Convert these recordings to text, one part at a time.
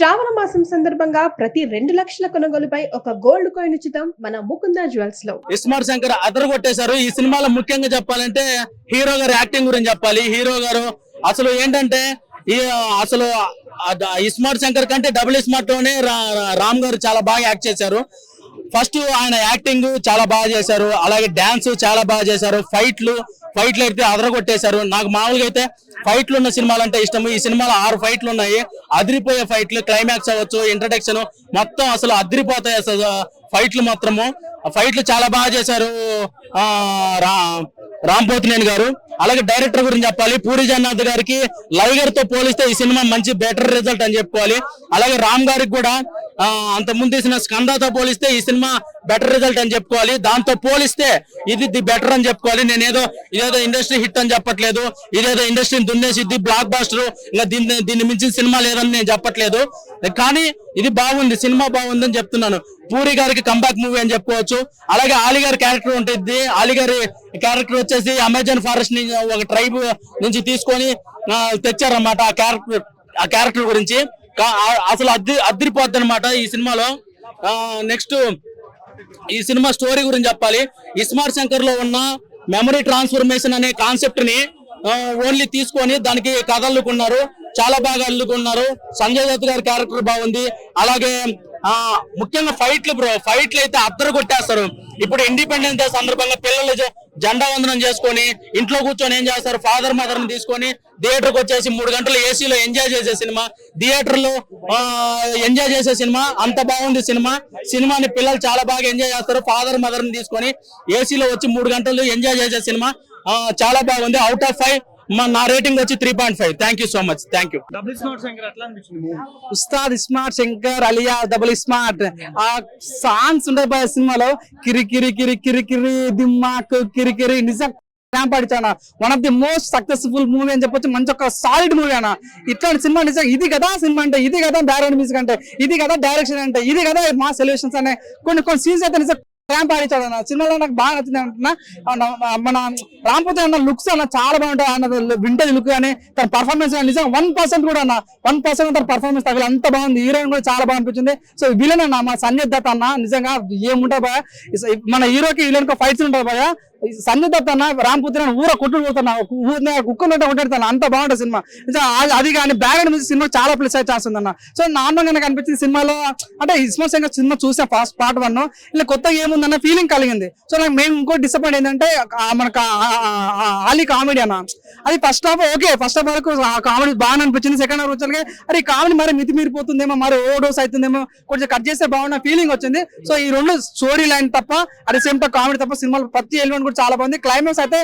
శ్రావణ మాసం సందర్భంగా ప్రతి 2 లక్షల కొనుగోలుపై ఒక గోల్డ్ కాయిన్ ఉచితం మన ముకుంద జ్యువెల్స్ లో. ఇస్మార్ట్ శంకర్ అదరగొట్టేశారు. ఈ సినిమాలో ముఖ్యంగా చెప్పాలంటే హీరో గారు యాక్టింగ్ గురించి చెప్పాలి. హీరో గారు అసలు ఏంటంటే అసలు ఇస్మార్ట్ శంకర్ కంటే డబుల్ ఇస్మార్ట్ లోనే రామ్ గారు చాలా బాగా యాక్ట్ చేశారు. ఫస్ట్ ఆయన యాక్టింగ్ చాలా బాగా చేశారు, అలాగే డాన్స్ చాలా బాగా చేశారు, ఫైట్లు అయితే అదరగొట్టేశారు. నాకు మామూలుగా అయితే ఫైట్లు ఉన్న సినిమాలు అంటే ఇష్టం. ఈ సినిమాలో 6 ఫైట్లు ఉన్నాయి, అదిరిపోయే ఫైట్లు, క్లైమాక్స్ అవ్వచ్చు, ఇంట్రడక్షన్ మొత్తం అసలు అదిరిపోతాయి. అసలు ఫైట్లు మాత్రము ఫైట్లు చాలా బాగా చేశారు రామ్ పోతినేని గారు. అలాగే డైరెక్టర్ గురించి చెప్పాలి, పూరి జగన్నాథ్ గారికి లైగర్ తో పోలిస్తే ఈ సినిమా మంచి బెటర్ రిజల్ట్ అని చెప్పుకోవాలి. అలాగే రామ్ గారికి కూడా అంత ముందు తీసిన స్కందాతో పోలిస్తే ఈ సినిమా బెటర్ రిజల్ట్ అని చెప్పుకోవాలి. దాంతో పోలిస్తే ఇది ది బెటర్ అని చెప్పుకోవాలి. ఇదేదో ఇండస్ట్రీ హిట్ అని చెప్పట్లేదు, ఇదేదో ఇండస్ట్రీని దున్నేసిద్ది బ్లాక్ బాస్టర్, ఇంకా దీన్ని మించిన సినిమా లేదని నేను చెప్పట్లేదు. కానీ ఇది బాగుంది, సినిమా బాగుంది అని చెప్తున్నాను. పూరి గారికి కంబ్యాక్ మూవీ అని చెప్పుకోవచ్చు. అలాగే ఆలీ గారి క్యారెక్టర్ ఉంటుంది. ఆలీ గారి క్యారెక్టర్ వచ్చేసి అమెజాన్ ఫారెస్ట్ ని ఒక ట్రైబ్ నుంచి తీసుకొని తెచ్చారన్నమాట. ఆ క్యారెక్టర్ గురించి అసలు అదిరిపోద్ది అనమాట ఈ సినిమాలో. నెక్స్ట్ ఈ సినిమా స్టోరీ గురించి చెప్పాలి. ఇస్మార్ట్ శంకర్ లో ఉన్న మెమరీ ట్రాన్స్ఫర్మేషన్ అనే కాన్సెప్ట్ ని ఓన్లీ తీసుకొని దానికి కథ అల్లుకున్నారు, చాలా బాగా అల్లుకున్నారు. సంజయ్ దత్ గారి క్యారెక్టర్ బాగుంది. అలాగే ముఖ్యంగా ఫైట్లు అయితే అద్దరు కొట్టేస్తారు. ఇప్పుడు ఇండిపెండెన్స్ డే సందర్భంగా పిల్లలు జెండా వందనం చేసుకొని ఇంట్లో కూర్చొని ఏం చేస్తారు, ఫాదర్ మదర్ ని తీసుకొని థియేటర్కి వచ్చేసి 3 గంటలు ఏసీలో ఎంజాయ్ చేసే సినిమా, థియేటర్ లో ఎంజాయ్ చేసే సినిమా. అంత బాగుంది సినిమాని పిల్లలు చాలా బాగా ఎంజాయ్ చేస్తారు. ఫాదర్ మదర్ ని తీసుకొని ఏసీలో వచ్చి 3 గంటలు ఎంజాయ్ చేసే సినిమా చాలా బాగుంది. అవుట్ ఆఫ్ 5 నా రేటింగ్ వచ్చి 3.5. Thank you so much. Thank you. Ustaad Ismart Shankar అలియా డబుల్ స్మార్ట్ ఆ సాంగ్స్ ఉంటాయి సినిమాలో, కిరి కిరి కిరి కిరి కిరి దిమ్మాక్ కిరి కిరి, నిజం పాడించాను. One of the most successful movie అని చెప్పొచ్చు. మంచి ఒక సాలిడ్ మూవీ అన్న. ఇట్లాంటి సినిమా నిజంగా ఇది కదా సినిమా అంటే, ఇది కదా బ్యాక్గ్రౌండ్ మ్యూజిక్ అంటే, ఇది కదా డైరెక్షన్ అంటే, ఇది కదా మా సెలబ్రేషన్స్ అనే కొన్ని సీన్స్ అయితే నిజంగా పాడించాడు అన్న. సినిమాలో నాకు బాగా నచ్చింది అంటున్నా. మన రాంపోతే అన్న లుక్స్ అన్న చాలా బాగుంటాయి. అన్న వింటేజ్ లుక్ కానీ తన పర్ఫార్మెన్స్ నిజంగా 1% కూడా అన్న 1% తన పర్ఫార్మెన్స్ తగ్గ అంత బాగుంది. హీరోయిన్ కూడా చాలా బాగా అనిపించింది. సో విలన్ అన్న మా సంజయ్ దత్ అన్న నిజంగా ఏముంటాయి బాగా, మన హీరోకి విలన్ ఫైట్స్ ఉంటాయి బాగా. సంజయ్ దత్ అన్న రాంపుత్రని కొట్టుడు పోతున్నా, కుక్కలు కొట్టాడుతాను, అంత బాగుంటుంది సినిమా. అది కానీ బ్యాక్గ్రౌండ్ మ్యూజిక్ సినిమా చాలా ప్లస్ అయ్యే ఛాన్స్ ఉందన్న. సో నార్మల్గా నాకు అనిపించింది సినిమాలో అంటే ఇస్మార్ట్ శంకర్ సినిమా చూసా ఫస్ట్ పార్ట్ 1 ఇలా కొత్తగా ఏముందన్న ఫీలింగ్ కలిగింది. సో నాకు మేము ఇంకోటి డిసప్పాయింట్ ఏంటంటే మనకు ఆలీ కామెడీ అన్న, అది first half okay, first half వరకు కామెడీ బాగా అనిపించింది. సెకండ్ హాఫ్ వచ్చాక అరే కామెడీ మరి మితిమీరిపోతుందేమో, మరి ఓవర్డోస్ అవుతుందేమో, కొంచెం కట్ చేస్తే బాగున్న ఫీలింగ్ వచ్చింది. సో ఈ 2 స్టోరీ లైన్ తప్ప అట్ సేమ్ టైం కామెడీ తప్ప సినిమాలో ప్రతి ఎలిమెంట్ కూడా చాలా బాగుంది. క్లైమాక్స్ అయితే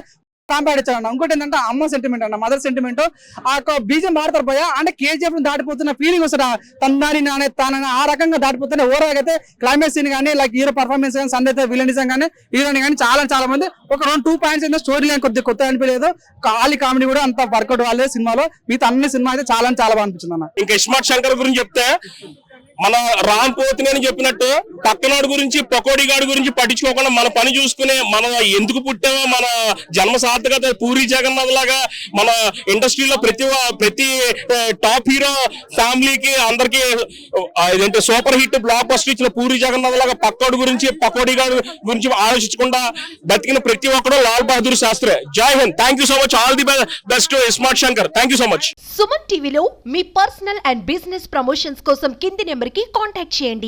కాంపాడిచ్చాడు. ఇంకోటి ఏంటంటే అమ్మ సెంటిమెంట్ అన్న, మదర్ సెంటిమెంట్. ఆ బీజం వాడతారు పోయా అంటే కేజీఎఫ్ దాటిపోతున్న ఫీలింగ్ వస్తుంది. తనని నానే తానని ఆ రకంగా దాటిపోతున్న ఓవరాల్ అయితే క్లైమాక్స్ సీన్ కానీ లైక్ హీరో పర్ఫార్మెన్స్ కానీ సందేహ విలనిజం కానీ హీరోని కానీ చాలా మంది ఒక 2 పాయింట్స్ అయితే స్టోరీ లైన్ కొద్దిగా కొత్త అనిపించలేదు. ఆలీ కామెడీ కూడా అంత వర్కౌట్ వాళ్ళే సినిమాలో. మిగతా అన్ని సినిమా అయితే చాలా బాగా అనిపించింది అన్న. ఇంకా ఇస్మార్ట్ శంకర్ గురించి చెప్తే మన రామ్ పోతినేని చెప్పినట్టు పక్కనాడు గురించి పకోడీ గాడి గురించి పట్టించుకోకుండా మన పని చూసుకునే, మన ఎందుకు పుట్టామో మన జన్మ సార్థకత పూరి జగన్నాథ్ లాగా మన ఇండస్ట్రీలో ప్రతి టాప్ హీరో ఫ్యామిలీకి అందరికి ఏంటంటే సూపర్ హిట్ బ్లాక్ బస్టర్ ఇచ్చిన పూరి జగన్నాథ్ లాగా పక్కోడి గురించి పకోడీ గాడి గురించి ఆలోచించకుండా బతికిన ప్రతి ఒక్కడు లాల్ బహదూర్ శాస్త్రి. జై Hind. Thank you so much. All the best iSmart Shankar. Thank you so much. Suman టీవీలో మీ పర్సనల్ అండ్ బిజినెస్ ప్రమోషన్స్ కోసం కింది నెంబర్కి కాంటాక్ట్ చేయండి.